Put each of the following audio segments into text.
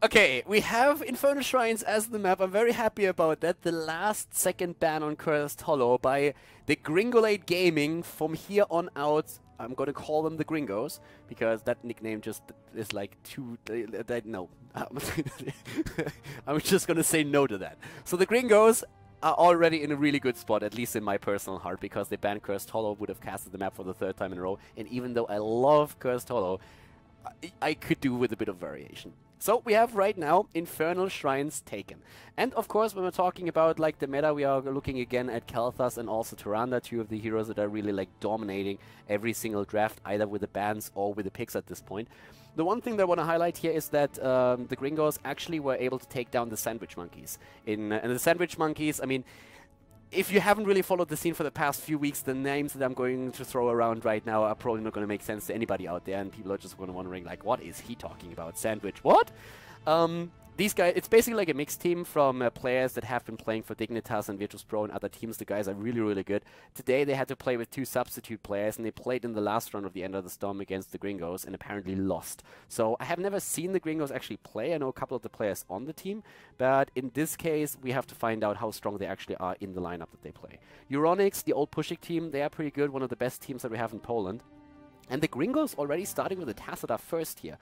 Okay, we have Infernal Shrines as the map. I'm very happy about that. The last second ban on Cursed Hollow by Degringolade Gaming. From here on out, I'm gonna call them the Gringos, because that nickname just is like too... no. I'm just gonna say no to that. So the Gringos are already in a really good spot, at least in my personal heart, because they banned Cursed Hollow, would have casted the map for the 3rd time in a row, and even though I love Cursed Hollow, I could do with a bit of variation. So we have right now Infernal Shrines taken. And of course, when we're talking about like the meta, we are looking again at Khaldor and also Tyrande, two of the heroes that are really like dominating every single draft, either with the bans or with the picks at this point. The one thing that I want to highlight here is that the Gringos actually were able to take down the Sandwich Monkeys. And the Sandwich Monkeys, I mean, if you haven't really followed the scene for the past few weeks, the names that I'm going to throw around right now are probably not going to make sense to anybody out there, and people are just going to wondering, like, what is he talking about? Sandwich, what? These guys, it's basically like a mixed team from players that have been playing for Dignitas and Virtus Pro and other teams. The guys are really, really good. Today they had to play with 2 substitute players, and they played in the last round of the End of the Storm against the Gringos and apparently lost. So I have never seen the Gringos actually play. I know a couple of the players on the team, but in this case we have to find out how strong they actually are in the lineup that they play. Euronics, the old Puszek team, they are pretty good, one of the best teams that we have in Poland. And the Gringos already starting with the Tacita first here.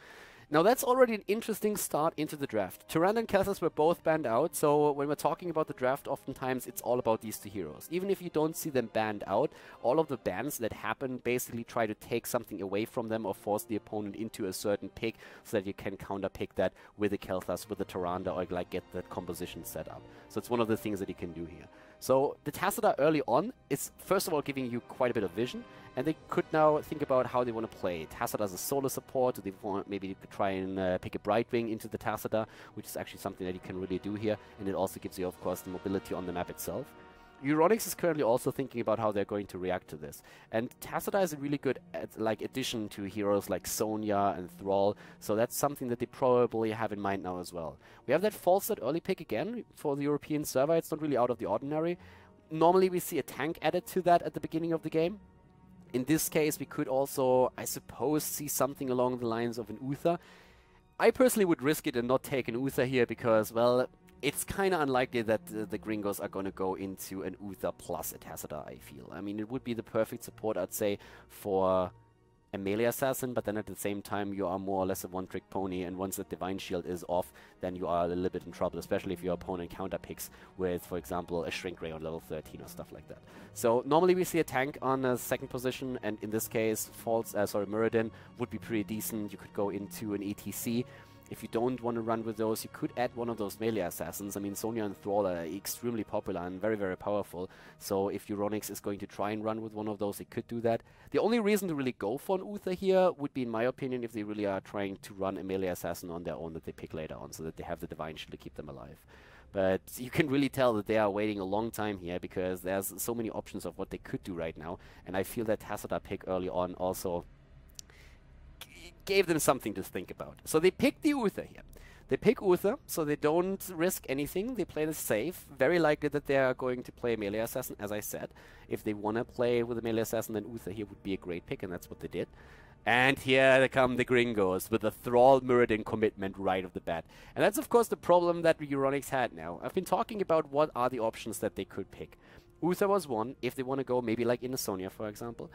Now that's already an interesting start into the draft. Tyrande and Khaldor were both banned out, so when we're talking about the draft, oftentimes it's all about these 2 heroes. Even if you don't see them banned out, all of the bans that happen basically try to take something away from them or force the opponent into a certain pick so that you can counter pick that with the Khaldor, with the Tyrande, or like get that composition set up. So it's one of the things that you can do here. So the Tacita early on is first of all giving you quite a bit of vision, and they could now think about how they want to play. Tacita as a solo support, they want, maybe you could try and pick a Brightwing into the Tacita, which is actually something that you can really do here, and it also gives you, of course, the mobility on the map itself. Euronics is currently also thinking about how they're going to react to this. And Tacita is a really good addition to heroes like Sonya and Thrall, so that's something that they probably have in mind now as well. We have that Falstad early pick again for the European server. It's not really out of the ordinary. Normally we see a tank added to that at the beginning of the game. In this case, we could also, I suppose, see something along the lines of an Uther. I personally would risk it and not take an Uther here because, well, it's kind of unlikely that the Gringos are going to go into an Uther plus a Tacita, I feel. I mean, it would be the perfect support, I'd say, for a melee assassin, but then at the same time you are more or less a one-trick pony, and once the Divine Shield is off, then you are a little bit in trouble, especially if your opponent counter picks with, for example, a Shrink Ray on level 13 or stuff like that. So normally we see a tank on a 2nd position, and in this case, Muradin would be pretty decent. You could go into an ETC. If you don't want to run with those, you could add one of those melee assassins. I mean, Sonya and Thrall are extremely popular and very, very powerful. So if Euronics is going to try and run with one of those, it could do that. The only reason to really go for an Uther here would be, in my opinion, if they really are trying to run a melee assassin on their own that they pick later on, so that they have the Divine Shield to keep them alive. But you can really tell that they are waiting a long time here, because there's so many options of what they could do right now. And I feel that Tacita pick early on also gave them something to think about. So they pick the Uther here. They pick Uther, so they don't risk anything. They play the safe. Very likely that they are going to play a melee assassin, as I said. If they want to play with a melee assassin, then Uther here would be a great pick, and that's what they did. And here come the Gringos with the Thrall Muradin commitment right off the bat. And that's, of course, the problem that Euronics had now. I've been talking about what are the options that they could pick. Uther was one, if they want to go maybe like in a Sonya, for example.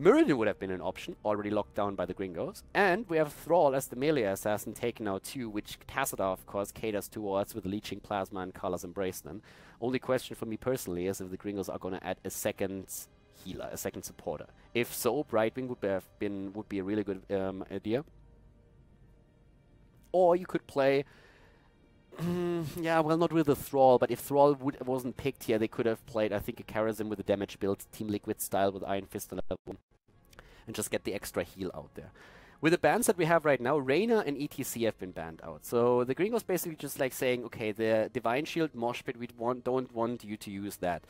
Muradin would have been an option, already locked down by the Gringos. And we have Thrall as the melee assassin taken out too, which Tacita, of course, caters towards with Leeching Plasma and Color's Embrace then. Only question for me personally is if the Gringos are going to add a 2nd healer, a 2nd supporter. If so, Brightwing would be a really good idea. Or you could play... yeah, well, not with the Thrall, but if Thrall wasn't picked here, they could have played, I think, a Karazim with a damage build, Team Liquid style with Iron Fist on level 1, and just get the extra heal out there. With the bans that we have right now, Reyna and ETC have been banned out. So the Gringos basically just like saying, okay, the Divine Shield, Mosh Pit, we don't want you to use that.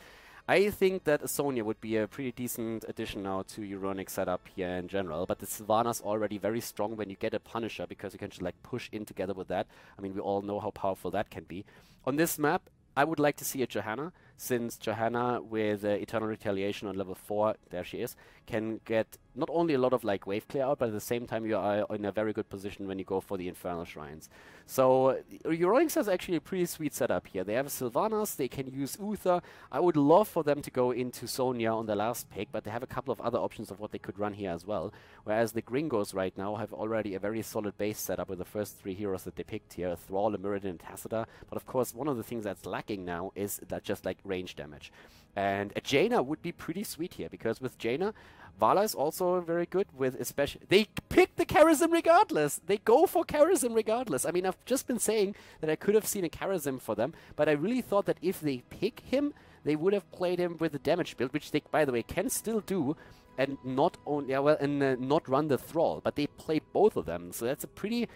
I think that a Sonya would be a pretty decent addition now to Euronics setup here in general, but the Sylvana's already very strong when you get a Punisher, because you can just like push in together with that. I mean, we all know how powerful that can be. On this map, I would like to see a Johanna, since Johanna with Eternal Retaliation on level 4, there she is, can get not only a lot of like wave clear out, but at the same time you are in a very good position when you go for the Infernal Shrines. So Euronics has actually a pretty sweet setup here. They have Sylvanas, they can use Uther. I would love for them to go into Sonya on the last pick, but they have a couple of other options of what they could run here as well. Whereas the Gringos right now have already a very solid base setup with the first 3 heroes that they picked here, Thrall, Mirrodin, and Tacita. But of course, one of the things that's lacking now is that just like range damage. And a Jaina would be pretty sweet here, because with Jaina, Vala is also very good with especially... They pick the Charism regardless! They go for Charism regardless! I mean, I've just been saying that I could have seen a Charism for them, but I really thought that if they pick him, they would have played him with the damage build, which they, by the way, can still do, and not only... not run the Thrall, but they play both of them, so that's a pretty...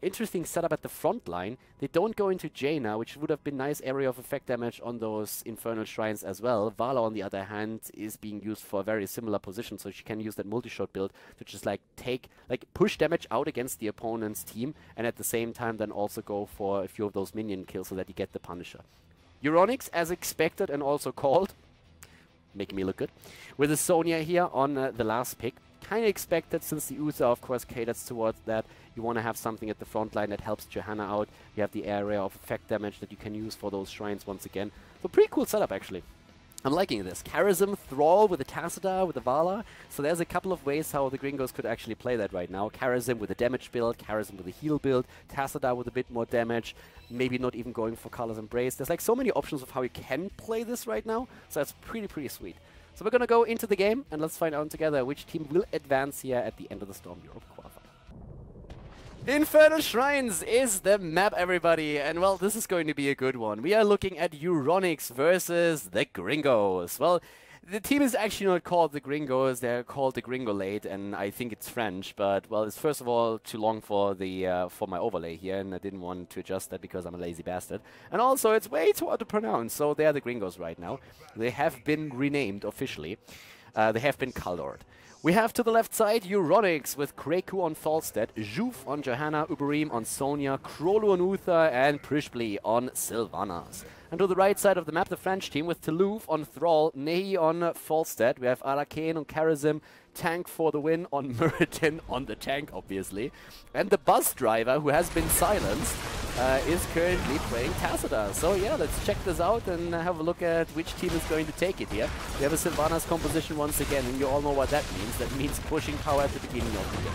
interesting setup at the front line. They don't go into Jaina, which would have been nice area of effect damage on those Infernal Shrines as well. Vala, on the other hand, is being used for a very similar position, so she can use that multi-shot build to just like push damage out against the opponent's team, and at the same time then also go for a few of those minion kills so that you get the Punisher. Euronics, as expected and also called, making me look good, with the Sonya here on the last pick. Kind of expected, since the Uther, of course, caters towards that. You want to have something at the front line that helps Johanna out. You have the area of effect damage that you can use for those shrines once again. So pretty cool setup, actually. I'm liking this. Charism, Thrall with the Tacita, with the Vala. So there's a couple of ways how the Gringos could actually play that right now. Charism with a damage build, Charism with a heal build, Tacita with a bit more damage, maybe not even going for Color's Embrace. There's like so many options of how you can play this right now. So that's pretty sweet. So we're going to go into the game, and let's find out together which team will advance here at the end of the Storm Europe qualifier. Infernal Shrines is the map, everybody, and well, this is going to be a good one. We are looking at Euronics versus the Gringos. Well, the team is actually not called the Gringos, they're called Degringolade, and I think it's French, but, well, it's first of all too long for the for my overlay here, and I didn't want to adjust that because I'm a lazy bastard. And also, it's way too hard to pronounce, so they are the Gringos right now. They have been renamed officially. They have been Khaldor. We have to the left side Euronics with Kreku on Falstead, Jouf on Johanna, Uberim on Sonya, Krolu on Uther, and Prishbli on Sylvanas. And to the right side of the map, the French team with Toulouse on Thrall, Nehi on Falstead. We have Arcane on Charism, Tank for the win on Mirrodin on the tank, obviously. And the bus driver, who has been silenced, is currently playing Tacita. So yeah, let's check this out and have a look at which team is going to take it here. We have a Sylvanas composition once again, and you all know what that means. That means pushing power at the beginning of the game.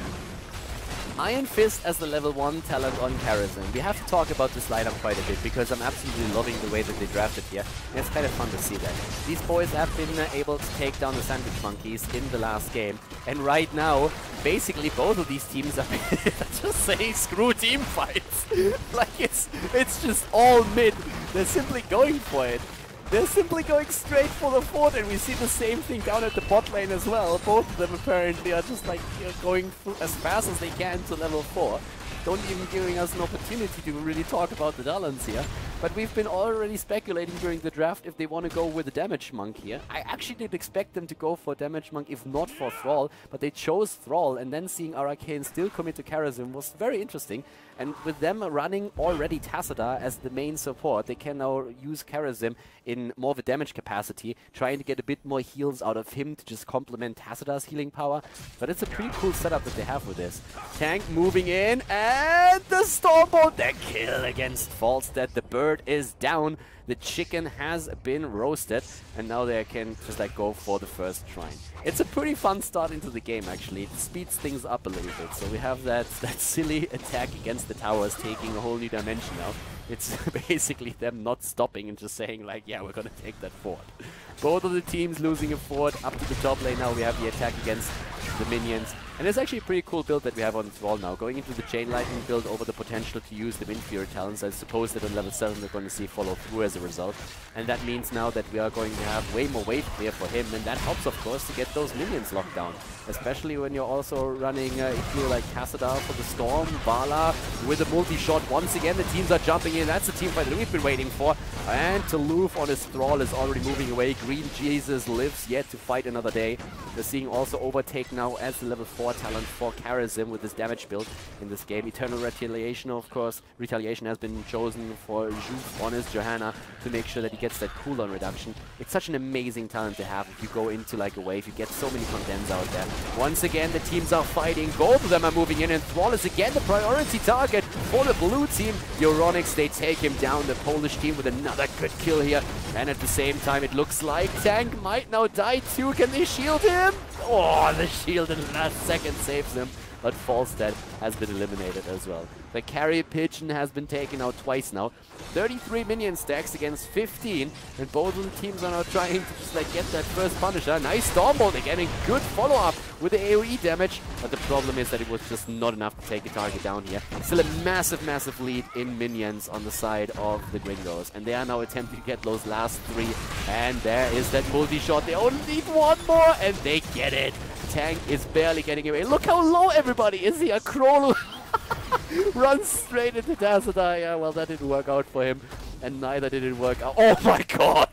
Iron Fist as the level 1 talent on Charism. We have to talk about this lineup quite a bit because I'm absolutely loving the way that they drafted here. And it's kind of fun to see that. These boys have been able to take down the Sandwich Monkeys in the last game. And right now, basically both of these teams are just saying screw team fights. Like it's just all mid. They're simply going for it. They're simply going straight for the fort, and we see the same thing down at the bot lane as well. Both of them apparently are just like going through as fast as they can to level 4. Don't even giving us an opportunity to really talk about the Dalans here. But we've been already speculating during the draft if they want to go with a Damage Monk here. I actually did expect them to go for Damage Monk if not for Thrall, but they chose Thrall, and then seeing Arcane still commit to Charism was very interesting. And with them running already Tacita as the main support, they can now use Charism in more of a damage capacity, trying to get a bit more heals out of him to just complement Tacita's healing power. But it's a pretty cool setup that they have with this. Tank moving in, and the Stormbolt, the kill against Falstead. The bird is down, the chicken has been roasted, and now they can just like go for the first shrine. It's a pretty fun start into the game, actually. It speeds things up a little bit. So we have that silly attack against the towers taking a whole new dimension now. It's basically them not stopping and just saying like, yeah, we're gonna take that fort. Both of the teams losing a fort. Up to the top lane now we have the attack against the minions. And it's actually a pretty cool build that we have on Thrall now. Going into the Chain Lightning build over the potential to use the inferior talents. I suppose that on level 7 we're going to see follow through as a result. And that means now that we are going to have way more wave clear for him. And that helps, of course, to get those minions locked down. Especially when you're also running Ikeo like Tacita for the Storm, Vala with a multi-shot. Once again, the teams are jumping in. That's the team fight that we've been waiting for. And Toulouse on his Thrall is already moving away. Green Jesus lives yet to fight another day. We're seeing also Overtake now as the level 4 4 talent for Karazim with his damage build in this game. Eternal Retaliation, of course. Retaliation has been chosen for Juve on his Johanna to make sure that he gets that cooldown reduction. It's such an amazing talent to have if you go into like a wave. You get so many condemns out there. Once again, the teams are fighting. Both of them are moving in, and Thrall is again the priority target for the blue team. Euronics, they take him down. The Polish team with another good kill here. And at the same time, it looks like Tank might now die too. Can they shield him? Oh, the shield in the last second saves him. But Falstad has been eliminated as well. The carry pigeon has been taken out twice now. 33 minion stacks against 15, and both of the teams are now trying to just like get that first Punisher. Nice Stormbolt again, and good follow-up with the AoE damage, but the problem is that it was just not enough to take a target down here. Still a massive, massive lead in minions on the side of the Gringos, and they are now attempting to get those last 3, and there is that multi-shot. They only need one more, and they get it. Tank is barely getting away. Look how low everybody is here. Krolu runs straight into Tazadar. Yeah, well, that didn't work out for him, and neither did it work out. Oh my god!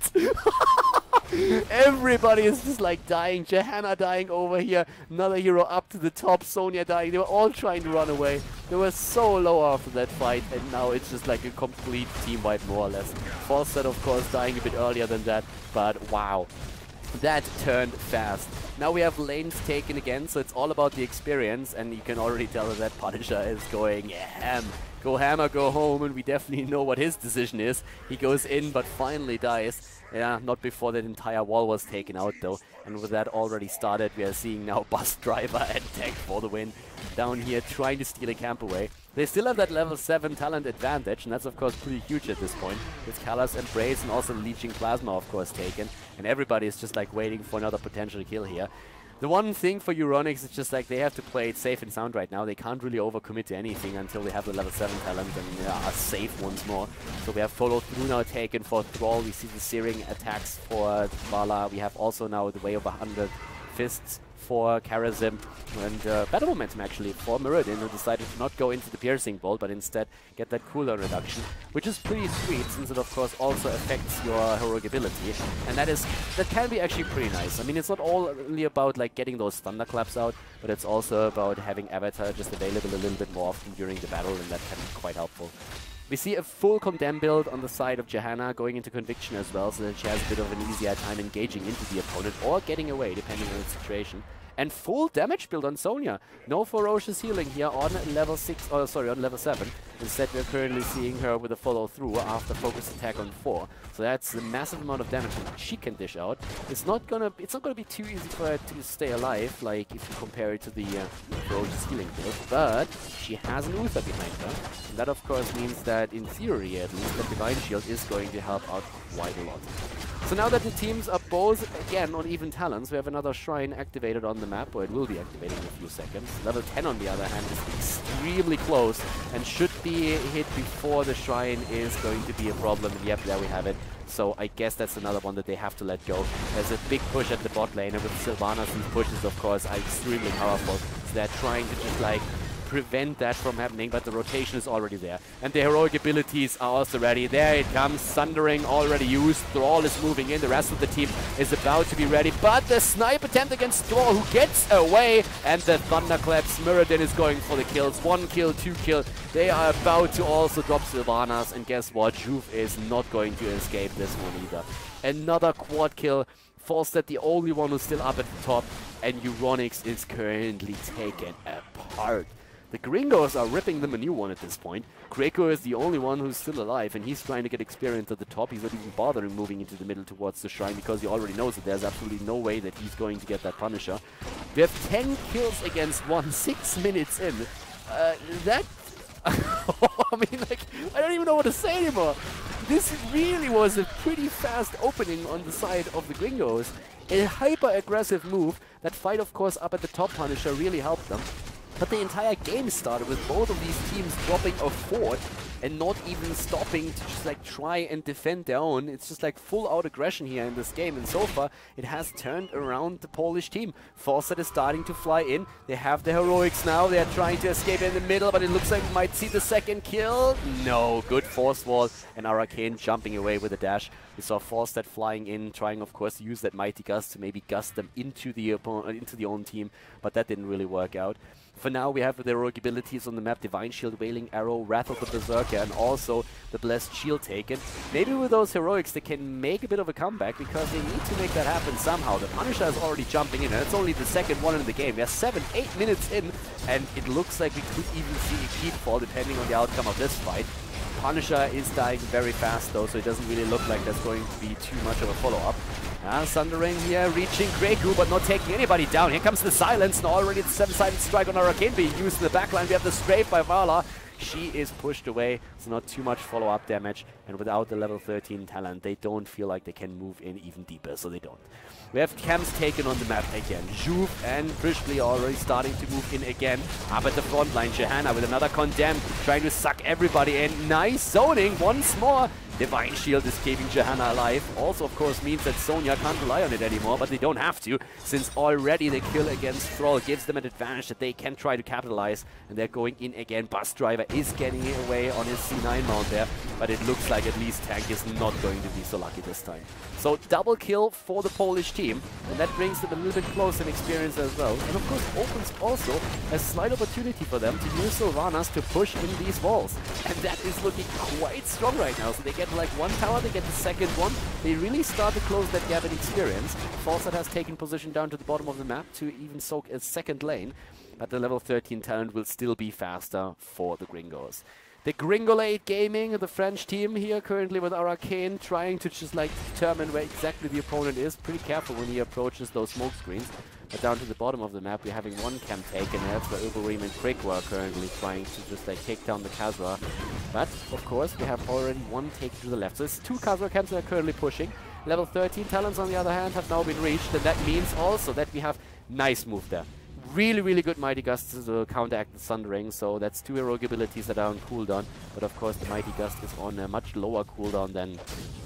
Everybody is just like dying. Johanna dying over here. Another hero up to the top. Sonya dying. They were all trying to run away. They were so low after that fight, and now it's just like a complete team wipe, more or less. Falstad, of course, dying a bit earlier than that, but wow. That turned fast. Now we have lanes taken again, so it's all about the experience, and you can already tell that Punisher is going ham. Go ham or go home, and we definitely know what his decision is. He goes in, but finally dies. Yeah, not before that entire wall was taken out, though. And with that already started, we are seeing now Bus Driver and Tank for the win. Down here, trying to steal a camp away. They still have that level 7 talent advantage, and that's of course pretty huge at this point. With Kala's Embrace and also Leeching Plasma of course taken, and everybody is just like waiting for another potential kill here. The one thing for Euronics is just like they have to play it safe and sound right now. They can't really overcommit to anything until they have the level 7 talent and are safe once more. So we have follow through now taken for Thrall. We see the Searing attacks for Vala. We have also now the Way of 100 Fists for Karazim, and Battle Momentum actually for Mirrodin, who decided to not go into the Piercing Bolt, but instead get that cooldown reduction, which is pretty sweet since it of course also affects your heroic ability, and that can be actually pretty nice. I mean, it's not only about like getting those thunderclaps out, but it's also about having Avatar just available a little bit more often during the battle, and that can be quite helpful. We see a full Condemn build on the side of Johanna going into Conviction as well, so that she has a bit of an easier time engaging into the opponent or getting away, depending on the situation. And full damage build on Sonya. No ferocious healing here on level 6, oh sorry, on level 7. Instead, we're currently seeing her with a follow through after focus attack on 4. So that's a massive amount of damage that she can dish out. It's not gonna be too easy for her to stay alive, like if you compare it to the ferocious healing build. But she has an Uther behind her, and that of course means that in theory at least, the Divine Shield is going to help out quite a lot. So now that the teams are both, again, on even talents, we have another shrine activated on the map, or it will be activated in a few seconds. Level 10, on the other hand, is extremely close and should be hit before the shrine is going to be a problem. And yep, there we have it. So I guess that's another one that they have to let go. There's a big push at the bot lane, and with Sylvanas, these pushes, of course, are extremely powerful. So they're trying to just, like, prevent that from happening, but the rotation is already there. And the heroic abilities are also ready. There it comes, Sundering already used. Thrall is moving in, the rest of the team is about to be ready, but the snipe attempt against Thrall, who gets away, and the Thunderclaps. Mirrodin is going for the kills. 1 kill, 2 kill. They are about to also drop Sylvanas, and guess what? Juve is not going to escape this one either. Another quad kill. Falstad, the only one who's still up at the top, and Euronics is currently taken apart. The Gringos are ripping them a new one at this point. Kreko is the only one who's still alive, and he's trying to get experience at the top. He's not even bothering moving into the middle towards the shrine, because he already knows that there's absolutely no way that he's going to get that Punisher. We have 10 kills against 1, 6 minutes in. That... I mean, like, I don't even know what to say anymore. This really was a pretty fast opening on the side of the Gringos. A hyper-aggressive move. That fight, of course, up at the top Punisher really helped them. But the entire game started with both of these teams dropping a fort and not even stopping to just like try and defend their own. It's just like full out aggression here in this game, and so far it has turned around the Polish team. Fawcett is starting to fly in. They have the heroics now. They're trying to escape in the middle, but it looks like we might see the second kill. No, good force wall, and Arcane jumping away with a dash. We saw Fawcett flying in, trying of course to use that Mighty Gust to maybe gust them into the own team, but that didn't really work out. For now, we have the heroic abilities on the map: Divine Shield, Wailing Arrow, Wrath of the Berserker, and also the Blessed Shield taken. Maybe with those heroics they can make a bit of a comeback, because they need to make that happen somehow. The Punisher is already jumping in, and it's only the second one in the game. We're 7-8 minutes in, and it looks like we could even see a keep fall depending on the outcome of this fight. Punisher is dying very fast though, so it doesn't really look like there's going to be too much of a follow-up. Sundering here, reaching Greku, but not taking anybody down. Here comes the silence, and already the 7-sided strike on Arcane being used in the backline. We have the strafe by Vala. She is pushed away, so not too much follow-up damage. And without the level 13 talent, they don't feel like they can move in even deeper, so they don't. We have camps taken on the map again. Juve and Prischli already starting to move in again. Up at the front line, Johanna with another Condemn, trying to suck everybody in. Nice zoning once more. Divine Shield is keeping Johanna alive. Also, of course, means that Sonya can't rely on it anymore, but they don't have to, since already the kill against Thrall gives them an advantage that they can try to capitalize, and they're going in again. Bus Driver is getting away on his C9 mount there, but it looks like at least Tank is not going to be so lucky this time. So double kill for the Polish team, and that brings them a little bit closer in experience as well, and of course opens also a slight opportunity for them to use Sylvanas to push in these walls, and that is looking quite strong right now. So they get like one tower, they get the second one. They really start to close that gap in experience. Fawcett has taken position down to the bottom of the map to even soak a second lane, but the level 13 talent will still be faster for the Gringos. The Degringolade Gaming, the French team here currently with Arcane, trying to just like determine where exactly the opponent is. Pretty careful when he approaches those smoke screens. But down to the bottom of the map, we're having one camp taken. That's where Uberim and Krikwa are currently trying to just like take down the Khazra. But of course, we have already one taken to the left. So it's two Khazra camps that are currently pushing. Level 13 talents, on the other hand, have now been reached, and that means also that we have nice move there. Really, really good Mighty Gust to counteract the Sundering, so that's two heroic abilities that are on cooldown. But of course, the Mighty Gust is on a much lower cooldown than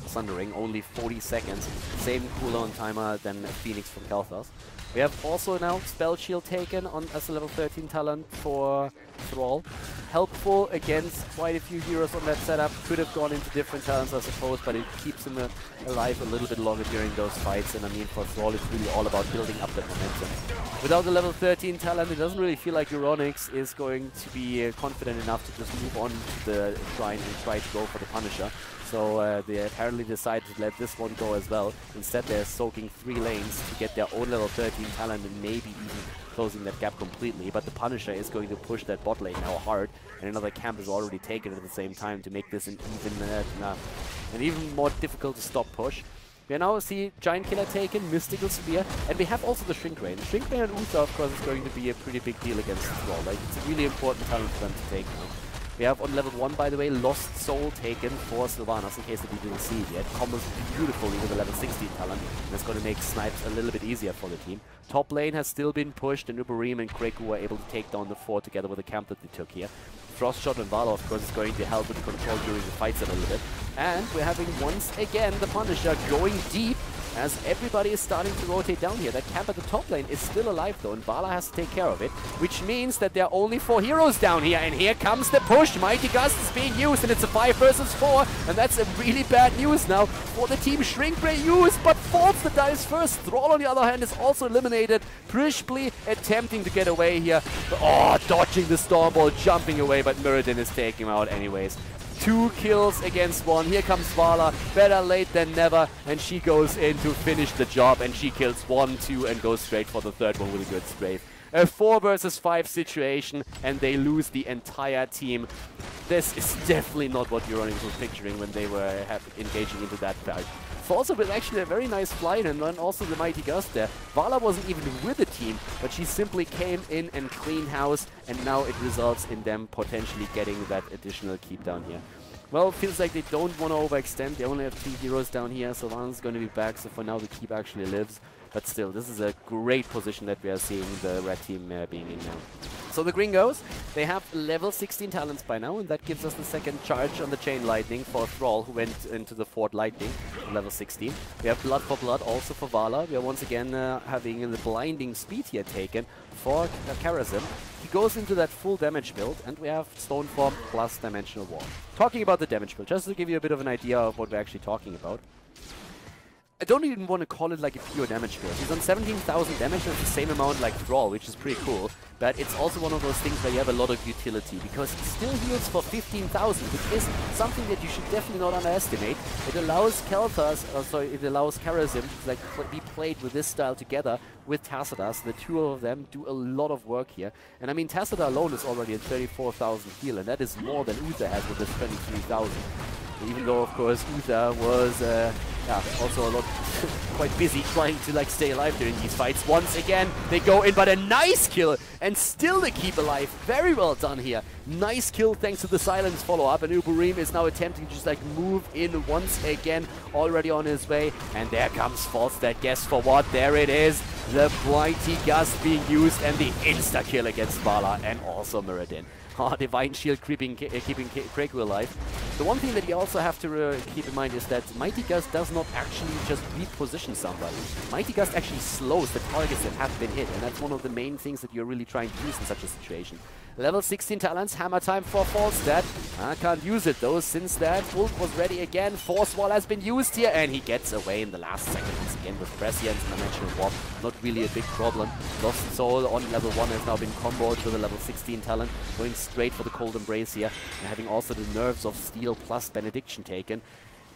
Sundering, only 40 seconds. Same cooldown timer than Phoenix from Kalthas. We have also now Spell Shield taken on as a level 13 talent for Thrall. Helpful against quite a few heroes on that setup. Could have gone into different talents, I suppose, but it keeps him alive a little bit longer during those fights. And I mean, for Thrall, it's really all about building up that momentum. Without the level 13 talent, it doesn't really feel like Euronics is going to be confident enough to just move on to the Shrine and try to go for the Punisher. So they apparently decided to let this one go as well. Instead, they're soaking 3 lanes to get their own level 13 talent and maybe even closing that gap completely. But the Punisher is going to push that bot lane now hard, and another camp is already taken at the same time to make this an even more difficult to stop push. We now see Giant Killer taken, Mystical Spear, and we have also the Shrink Rain. Shrink Rain and Uther, of course, is going to be a pretty big deal against Thrall. Like, it's a really important talent for them to take now. We have on level 1, by the way, Lost Soul taken for Sylvanas, in case that you didn't see it yet. Combos beautifully with the level 16 talent, and that's going to make snipes a little bit easier for the team. Top lane has still been pushed, and Uberim and Kreku were able to take down the fort together with the camp that they took here. Frost Shot and Vala, of course, is going to help with the control during the fights a little bit. And we're having once again the Punisher going deep, as everybody is starting to rotate down here. That camp at the top lane is still alive though, and Vala has to take care of it, which means that there are only 4 heroes down here, and here comes the push. Mighty Gust is being used, and it's a 5 versus 4, and that's a really bad news now for the team. Shrink Ray used, but falls the dice first. Thrall, on the other hand, is also eliminated. Prischli attempting to get away here. Oh, dodging the Storm Ball, jumping away, but Mirrodin is taking him out anyways. 2 kills against 1. Here comes Vala. Better late than never. And she goes in to finish the job. And she kills 1, 2, and goes straight for the third one with a good strafe. A 4 versus 5 situation. And they lose the entire team. This is definitely not what Euronics was picturing when they were engaging into that fight. Also with actually a very nice flight, and then also the Mighty Gust there. Vala wasn't even with the team, but she simply came in and cleaned house, and now it results in them potentially getting that additional keep down here. Well, it feels like they don't want to overextend. They only have 2 heroes down here. Sylvanas is going to be back, so for now the keep actually lives. But still, this is a great position that we are seeing the red team being in now. So the Gringos, they have level 16 talents by now, and that gives us the second charge on the Chain Lightning for Thrall, who went into the Fort Lightning, level 16. We have Blood for Blood also for Vala. We are once again having the Blinding Speed here taken for Karazim. He goes into that full damage build, and we have Stone Form plus Dimensional Wall. Talking about the damage build, just to give you a bit of an idea of what we're actually talking about. I don't even want to call it like a pure damage build. He's on 17,000 damage, and it's the same amount like Thrall, which is pretty cool. But it's also one of those things where you have a lot of utility, because he still heals for 15,000, which is something that you should definitely not underestimate. It allows it allows Karazim to like be played with this style together with Tassadar. So the two of them do a lot of work here. And I mean, Tassadar alone is already at 34,000 heal, and that is more than Uther has with his 23,000. Even though, of course, Uther was also a lot quite busy trying to like stay alive during these fights. Once again, they go in, but a nice kill, and still they keep alive. Very well done here. Nice kill thanks to the silence follow-up, and Uberim is now attempting to just like move in once again, already on his way. And there comes Falstad. Guess for what? There it is. The Mighty Gust being used, and the insta-kill against Vala and also Muradin. Divine Shield keeping Kreku alive. The one thing that you also have to keep in mind is that Mighty Gust does not actually just reposition somebody. Mighty Gust actually slows the targets that have been hit, and that's one of the main things that you're really trying to use in such a situation. Level 16 talents, hammer time for Falstad. I can't use it though, since that ult was ready again. Force Wall has been used here, and he gets away in the last second. Once again with Prescience and Dimensional Warp, not really a big problem. Lost Soul on level 1 has now been comboed with a level 16 talent, going straight for the Cold Embrace here, and having also the Nerves of Steel plus Benediction taken.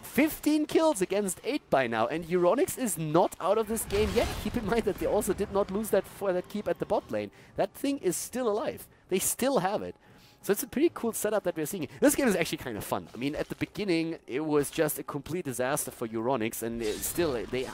15 kills against 8 by now, and Euronics is not out of this game yet. Keep in mind that they also did not lose that keep at the bot lane. That thing is still alive. They still have it. So it's a pretty cool setup that we're seeing. This game is actually kind of fun. I mean, at the beginning, it was just a complete disaster for Euronics, and still, they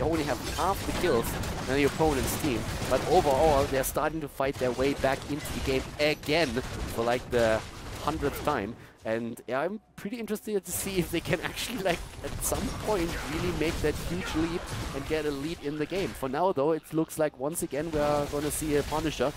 only have half the kills than the opponent's team. But overall, they're starting to fight their way back into the game again for like the 100th time. And yeah, I'm pretty interested to see if they can actually, like, at some point really make that huge leap and get a lead in the game. For now, though, it looks like once again we are going to see a Punisher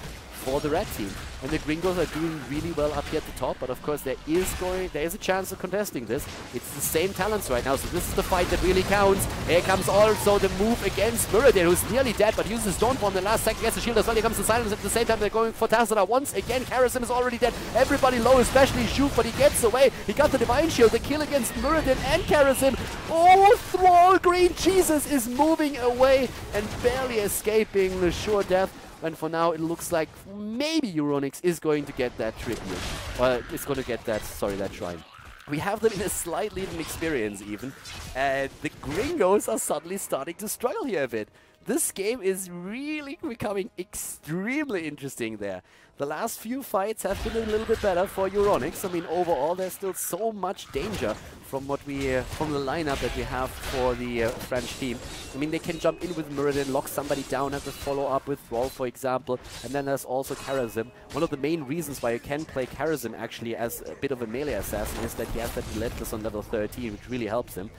for the red team. And the Gringos are doing really well up here at the top, but of course there is a chance of contesting this. It's the same talents right now, so this is the fight that really counts. Here comes also the move against Muradin, who's nearly dead, but uses Dawn Form the last second, gets the shield as well. Here comes the silence at the same time. They're going for Tassadar. Once again, Karazim is already dead. Everybody low, especially Shuf, but he gets away. He got the Divine Shield, the kill against Muradin and Karazim. Oh, Thrall Green Jesus is moving away and barely escaping the sure death. And for now, it looks like maybe Euronics is going to get that tribute. Well, it's going to get that, that shrine. We have them in a slight leading experience even. And the Gringos are suddenly starting to struggle here a bit. This game is really becoming extremely interesting there. The last few fights have been a little bit better for Euronics. I mean, overall, there's still so much danger from from the lineup that we have for the French team. I mean, they can jump in with Muradin, lock somebody down, have a follow-up with Thrall, for example, and then there's also Karazim. One of the main reasons why you can play Karazim actually as a bit of a melee assassin is that he has that Relentless on level 13, which really helps him.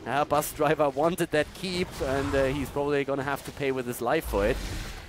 Bus Driver wanted that keep, and he's probably going to have to pay with his life for it.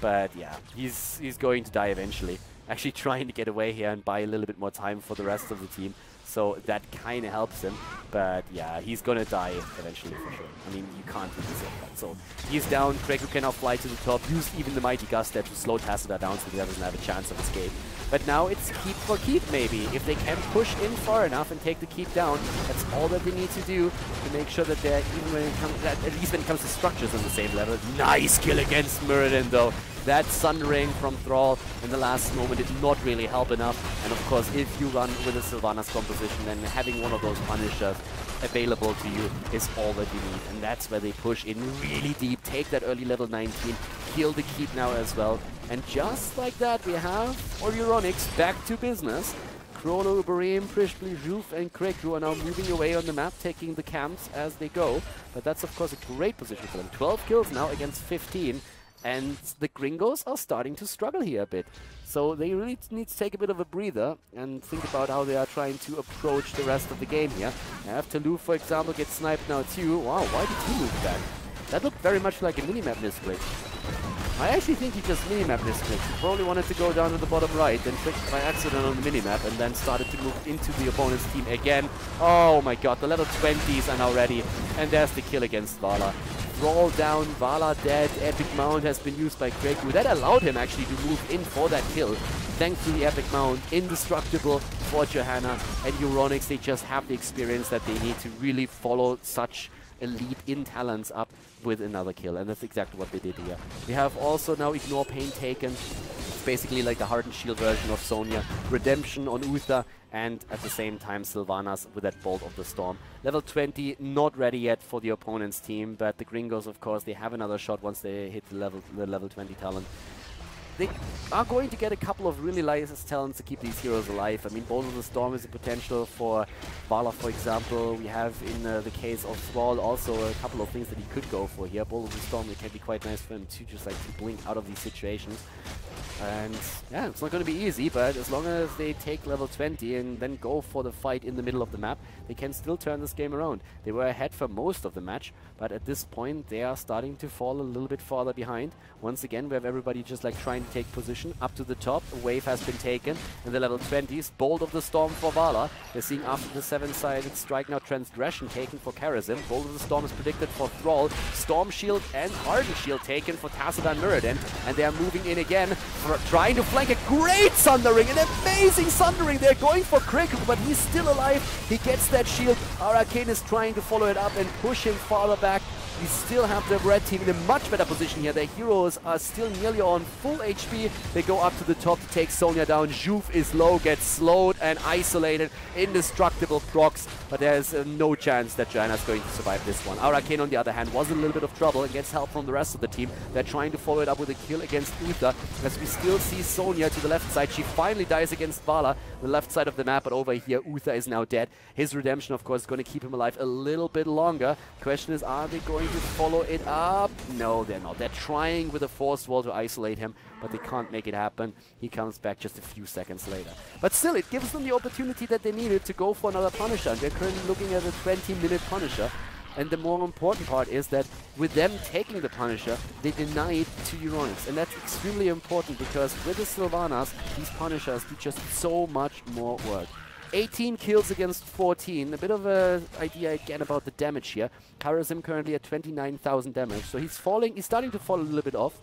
But yeah, he's going to die eventually. Actually trying to get away here and buy a little bit more time for the rest of the team. So that kind of helps him. But yeah, he's going to die eventually for sure. I mean, you can't really save that. So he's down. Kreku can now fly to the top. Use even the Mighty Gust there to slow Tassadar down so he doesn't have a chance of escape. But now it's keep for keep maybe. If they can push in far enough and take the keep down, that's all that they need to do to make sure that they're, even when it comes, at least when it comes to structures on the same level. Nice kill against Muradin though. That Sun Ring from Thrall in the last moment did not really help enough. And of course, if you run with a Sylvanas composition, then having one of those Punishers available to you is all that you need. And that's where they push in really deep, take that early level 19, kill the keep now as well. And just like that, we have Euronics back to business. Chrono, Uberim, Prishpli, Juf, and Kreku are now moving away on the map, taking the camps as they go. But that's of course a great position for them. 12 kills now against 15. And the Gringos are starting to struggle here a bit. So they really need to take a bit of a breather and think about how they are trying to approach the rest of the game here. Talou, for example, gets sniped now too. Wow, why did he move back? That looked very much like a minimap misclick. I actually think he just minimapped this trick. He probably wanted to go down to the bottom right, then tricked by accident on the minimap, and then started to move into the opponent's team again. Oh my god, the level 20s are now ready. And there's the kill against Vala. Thrall down, Vala dead, Epic Mount has been used by Kreku. That allowed him actually to move in for that kill. Thanks to the Epic Mount, indestructible for Johanna and Euronics. They just have the experience that they need to really follow such elite in talents up with another kill, and that's exactly what they did here. We have also now Ignore Pain taken. It's basically like the Hardened Shield version of Sonya. Redemption on Uther, and at the same time Sylvanas with that Bolt of the Storm. Level 20, not ready yet for the opponent's team, but the Gringos, of course, they have another shot once they hit the level 20 talent. They are going to get a couple of really licensed talents to keep these heroes alive. I mean, Bolt of the Storm is a potential for Vala, for example. We have in the case of Thrall also a couple of things that he could go for here. Bolt of the Storm, it can be quite nice for him to just like to blink out of these situations. And yeah, it's not going to be easy, but as long as they take level 20 and then go for the fight in the middle of the map, they can still turn this game around. They were ahead for most of the match, but at this point they are starting to fall a little bit farther behind. Once again, we have everybody just like trying to take position up to the top. A wave has been taken in the level 20s. Bolt of the Storm for Vala. They're seeing after the 7-sided strike now Transgression taken for Karazim. Bolt of the Storm is predicted for Thrall. Storm Shield and Hardened Shield taken for Tassadar Muradin. And they are moving in again, trying to flank a great Sundering, an amazing Sundering. They're going for Kreku, but he's still alive. He gets that shield. Arcane is trying to follow it up and push him farther back. We still have the red team in a much better position here. Their heroes are still nearly on full HP. They go up to the top to take Sonya down. Juve is low, gets slowed and isolated. Indestructible procs, but there's no chance that Johanna's going to survive this one. Arcane, on the other hand, was in a little bit of trouble and gets help from the rest of the team. They're trying to follow it up with a kill against Uther, as we still see Sonya to the left side. She finally dies against Vala, the left side of the map, but over here Uther is now dead. His redemption, of course, is going to keep him alive a little bit longer. Question is, are they going to follow it up? No, they're not. They're trying with a force wall to isolate him, but they can't make it happen. He comes back just a few seconds later. But still, it gives them the opportunity that they needed to go for another Punisher. And they're currently looking at a 20-minute Punisher. And the more important part is that with them taking the Punisher, they deny it to Euronics. And that's extremely important because with the Sylvanas, these Punishers do just so much more work. 18 kills against 14. A bit of an idea again about the damage here. Karazim currently at 29,000 damage. So he's starting to fall a little bit off.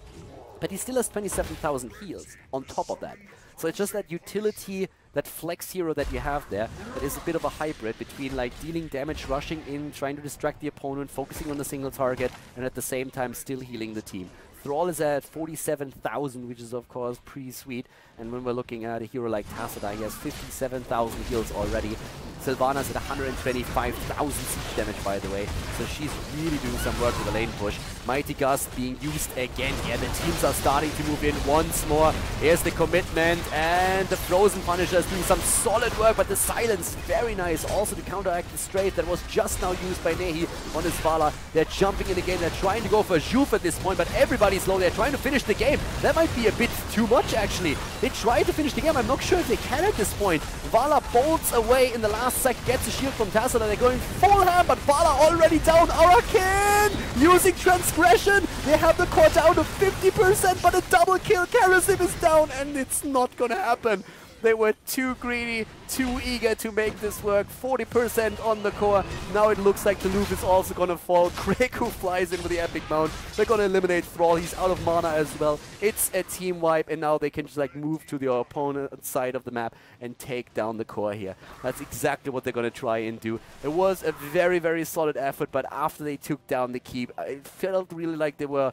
But he still has 27,000 heals on top of that. So it's just that utility, that flex hero that you have there, that is a bit of a hybrid between like dealing damage, rushing in, trying to distract the opponent, focusing on the single target, and at the same time still healing the team. Thrall is at 47,000, which is of course pretty sweet. And when we're looking at a hero like Tassadar, he has 57,000 heals already. Sylvanas at 125,000 siege damage, by the way. So she's really doing some work with the lane push. Mighty Gust being used again here. The teams are starting to move in once more. Here's the commitment, and the Frozen Punisher is doing some solid work, but the silence, very nice. Also to counteract the Strafe that was just now used by Nehi on his Vala. They're jumping in again. They're trying to go for Juve at this point, but everybody's low. They're trying to finish the game. That might be a bit too much, actually. They try to finish the game. I'm not sure if they can at this point. Vala bolts away in the last second, gets a shield from Tassadar. They're going full ham, but Vala already down. Arcane using Transgression. They have the core down to 50%, but a double kill. Karazim is down, and it's not gonna happen. They were too greedy, too eager to make this work. 40% on the core. Now it looks like the loop is also going to fall. Kreku flies in with the Epic Mount. They're going to eliminate Thrall. He's out of mana as well. It's a team wipe, and now they can just like move to the opponent's side of the map and take down the core here. That's exactly what they're going to try and do. It was a very, very solid effort, but after they took down the keep, it felt really like they were...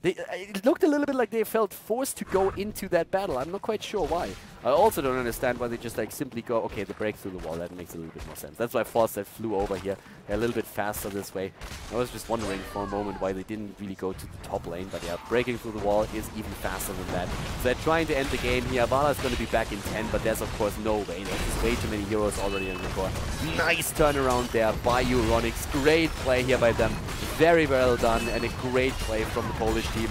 it looked a little bit like they felt forced to go into that battle. I'm not quite sure why. I also don't understand why they just like simply go, okay, they break through the wall. That makes a little bit more sense. That's why Fawcett flew over here. They're a little bit faster this way. I was just wondering for a moment why they didn't really go to the top lane. But yeah, breaking through the wall is even faster than that. So they're trying to end the game here. Vala's going to be back in 10, but there's of course no way. There's just way too many heroes already in the core. Nice turnaround there by Euronics. Great play here by them. Very well done, and a great play from the Polish team.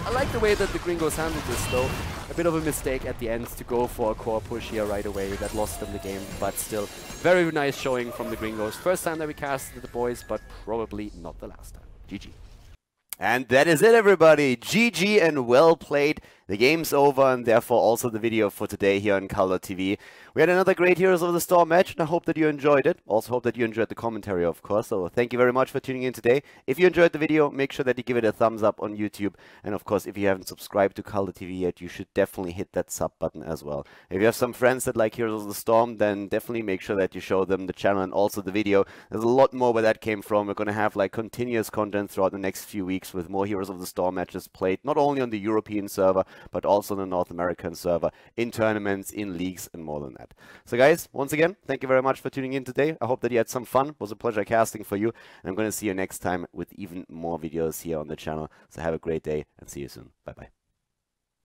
I like the way that the Gringos handled this though. A bit of a mistake at the end to go for a core push here right away. That lost them the game, but still very nice showing from the Gringos. First time that we casted the boys, but probably not the last time. GG. And that is it, everybody. GG and well played. The game's over, and therefore also the video for today here on Khaldor TV. We had another great Heroes of the Storm match, and I hope that you enjoyed it. Also hope that you enjoyed the commentary, of course. So thank you very much for tuning in today. If you enjoyed the video, make sure that you give it a thumbs up on YouTube. And of course, if you haven't subscribed to Khaldor TV yet, you should definitely hit that sub button as well. If you have some friends that like Heroes of the Storm, then definitely make sure that you show them the channel and also the video. There's a lot more where that came from. We're going to have like continuous content throughout the next few weeks with more Heroes of the Storm matches played, not only on the European server, but also on the North American server, in tournaments, in leagues, and more than that. So guys, once again, thank you very much for tuning in today. I hope that you had some fun. It was a pleasure casting for you, and I'm going to see you next time with even more videos here on the channel. So have a great day, and see you soon. Bye-bye.